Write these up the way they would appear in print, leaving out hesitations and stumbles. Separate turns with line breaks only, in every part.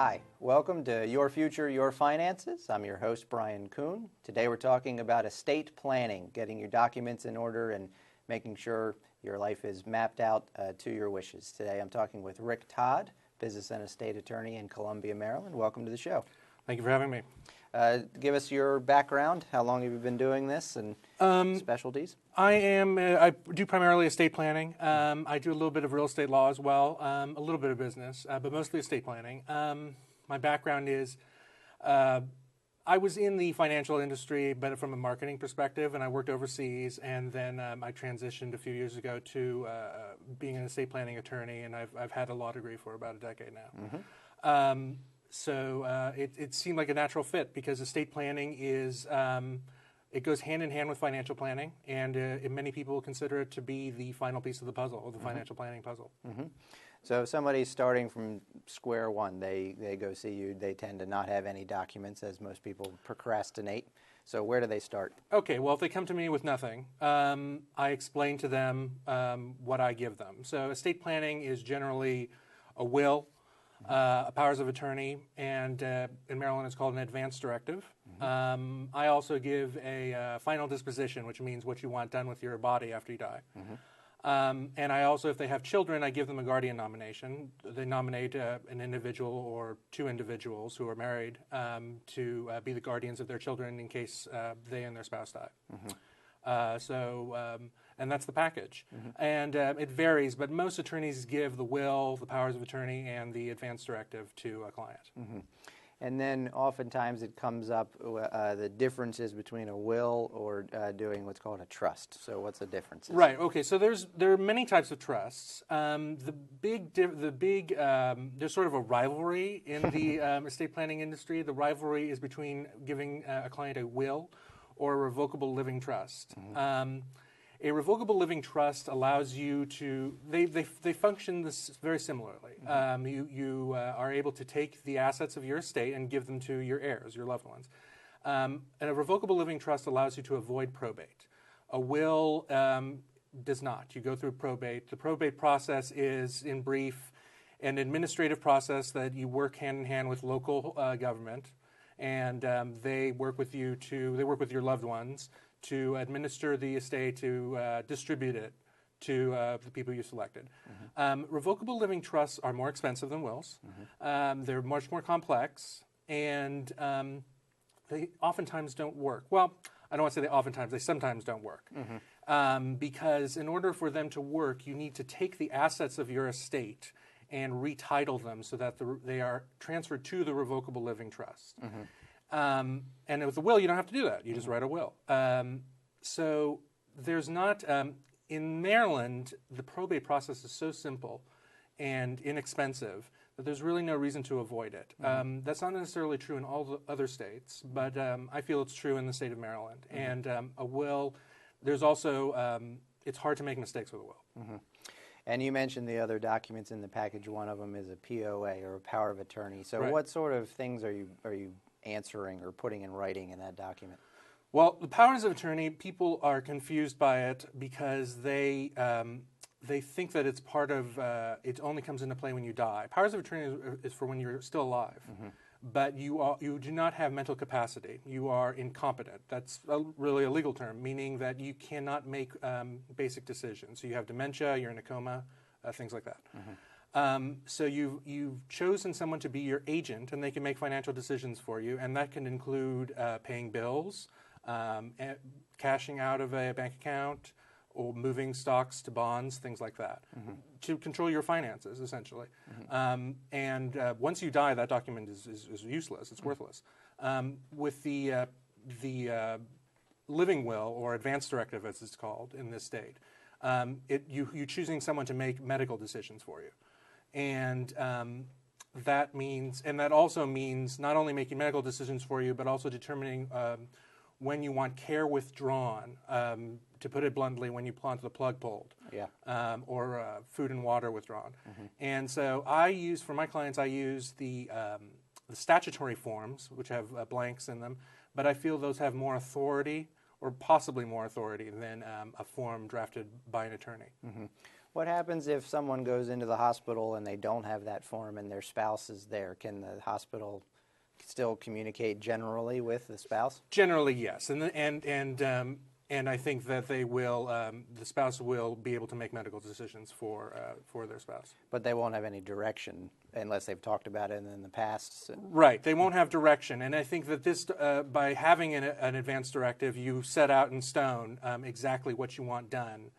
Hi, welcome to Your Future, Your Finances. I'm your host, Brian Kuhn. Today we're talking about estate planning, getting your documents in order and making sure your life is mapped out to your wishes. Today I'm talking with Rick Todd, business and estate attorney in Columbia, Maryland. Welcome to the show.
Thank you for having me.
Give us your background. How long have you been doing this and specialties?
I do primarily estate planning. I do a little bit of real estate law as well, a little bit of business, but mostly estate planning. My background is I was in the financial industry, but from a marketing perspective, and I worked overseas, and then I transitioned a few years ago to being an estate planning attorney, and I've had a law degree for about a decade now. Mm-hmm. So it seemed like a natural fit because estate planning is, it goes hand in hand with financial planning, and many people consider it to be the final piece of the puzzle, or the financial planning puzzle.
Mm-hmm. So if somebody's starting from square one, they go see you, they tend to not have any documents, as most people procrastinate. So where do they start?
Okay, well, if they come to me with nothing, I explain to them what I give them. So estate planning is generally a will, a powers of attorney, and in Maryland it's called an advance directive. Mm-hmm. I also give a final disposition, which means what you want done with your body after you die. Mm-hmm. And I also, if they have children, I give them a guardian nomination. They nominate an individual or two individuals who are married to be the guardians of their children in case they and their spouse die. Mm-hmm. And that's the package. Mm-hmm. And it varies, but most attorneys give the will, the powers of attorney, and the advance directive to a client. Mm-hmm.
And then oftentimes it comes up the differences between a will or doing what's called a trust. So what's the difference?
Right. Okay. So there are many types of trusts. There's sort of a rivalry in the estate planning industry. The rivalry is between giving a client a will or a revocable living trust. Mm-hmm. A revocable living trust allows you to, they function very similarly. Mm-hmm. You are able to take the assets of your estate and give them to your heirs, your loved ones. And a revocable living trust allows you to avoid probate. A will does not. You go through probate. The probate process is, in brief, an administrative process that you work hand in hand with local government, and they work with you they work with your loved ones to administer the estate, to distribute it to the people you selected. Mm-hmm. Revocable living trusts are more expensive than wills. Mm-hmm. They're much more complex, and they oftentimes don't work. Well, I don't want to say they sometimes don't work. Mm-hmm. Because in order for them to work, you need to take the assets of your estate and retitle them so that they are transferred to the revocable living trust. Mm-hmm. And with a will, you don't have to do that. You just write a will. So there's not, in Maryland, the probate process is so simple and inexpensive that there's really no reason to avoid it. Mm-hmm. That's not necessarily true in all the other states, but I feel it's true in the state of Maryland. Mm-hmm. And a will, there's also, it's hard to make mistakes with a will.
Mm-hmm. And you mentioned the other documents in the package. One of them is a POA, or a power of attorney. So right. What sort of things are you answering or putting in writing in that document?
Well, the powers of attorney, people are confused by it because they think that it's part of, it only comes into play when you die. Powers of attorney is for when you're still alive, mm-hmm. but you do not have mental capacity. You are incompetent. That's really a legal term, meaning that you cannot make basic decisions. So you have dementia, you're in a coma, things like that. Mm-hmm. So you've chosen someone to be your agent, and they can make financial decisions for you, and that can include paying bills, cashing out of a bank account, or moving stocks to bonds, things like that, mm-hmm. to control your finances, essentially. Mm-hmm. And once you die, that document is useless. It's mm-hmm. worthless. With the living will, or advance directive, as it's called in this state, you're choosing someone to make medical decisions for you. And that also means not only making medical decisions for you, but also determining when you want care withdrawn, to put it bluntly, when you want the plug pulled, yeah. Or food and water withdrawn. Mm-hmm. And so for my clients, I use the statutory forms, which have blanks in them, but I feel those have more authority, or possibly more authority, than a form drafted by an attorney. Mm-hmm.
What happens if someone goes into the hospital and they don't have that form and their spouse is there? Can the hospital still communicate generally with the spouse?
Generally, yes, and I think that they will. The spouse will be able to make medical decisions for their spouse.
But they won't have any direction unless they've talked about it in the past. So.
Right, they won't have direction, and I think that this, by having an advance directive, you set out in stone exactly what you want done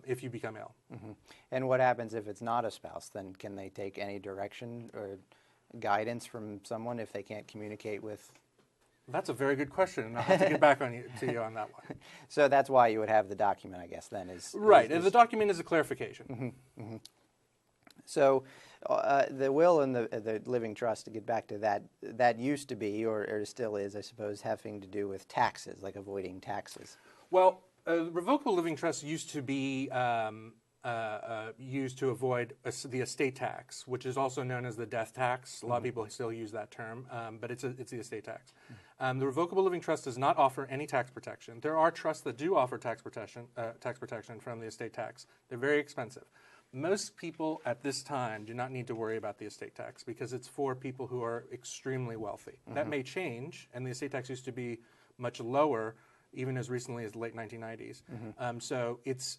if you become ill.
And what happens if it's not a spouse? Then can they take any direction or guidance from someone if they can't communicate with?
That's a very good question, and I'll have to get back to you on that one.
So that's why you would have the document, I guess, then.
Right, the document is a clarification.
So the will and the living trust, to get back to that, that used to be, or still is, I suppose, having to do with taxes, like avoiding taxes.
Well, revocable living trust used to be used to avoid the estate tax, which is also known as the death tax. A lot of people still use that term, but it's the estate tax. The revocable living trust does not offer any tax protection. There are trusts that do offer tax protection from the estate tax. They're very expensive. Most people at this time do not need to worry about the estate tax because it's for people who are extremely wealthy. That may change, and the estate tax used to be much lower even as recently as the late 1990s. So it's,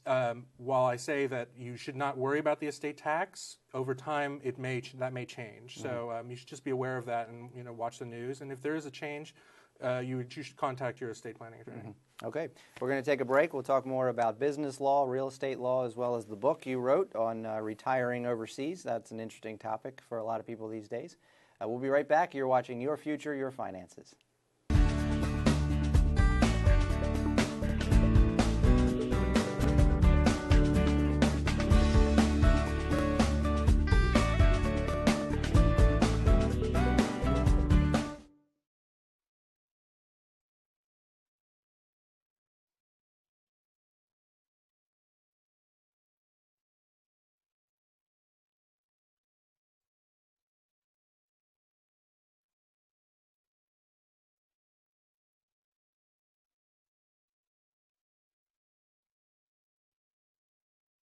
while I say that you should not worry about the estate tax, over time that may change. So you should just be aware of that and watch the news. And if there is a change, you should contact your estate planning attorney.
Okay, we're going to take a break. We'll talk more about business law, real estate law, as well as the book you wrote on retiring overseas. That's an interesting topic for a lot of people these days. We'll be right back. You're watching Your Future, Your Finances.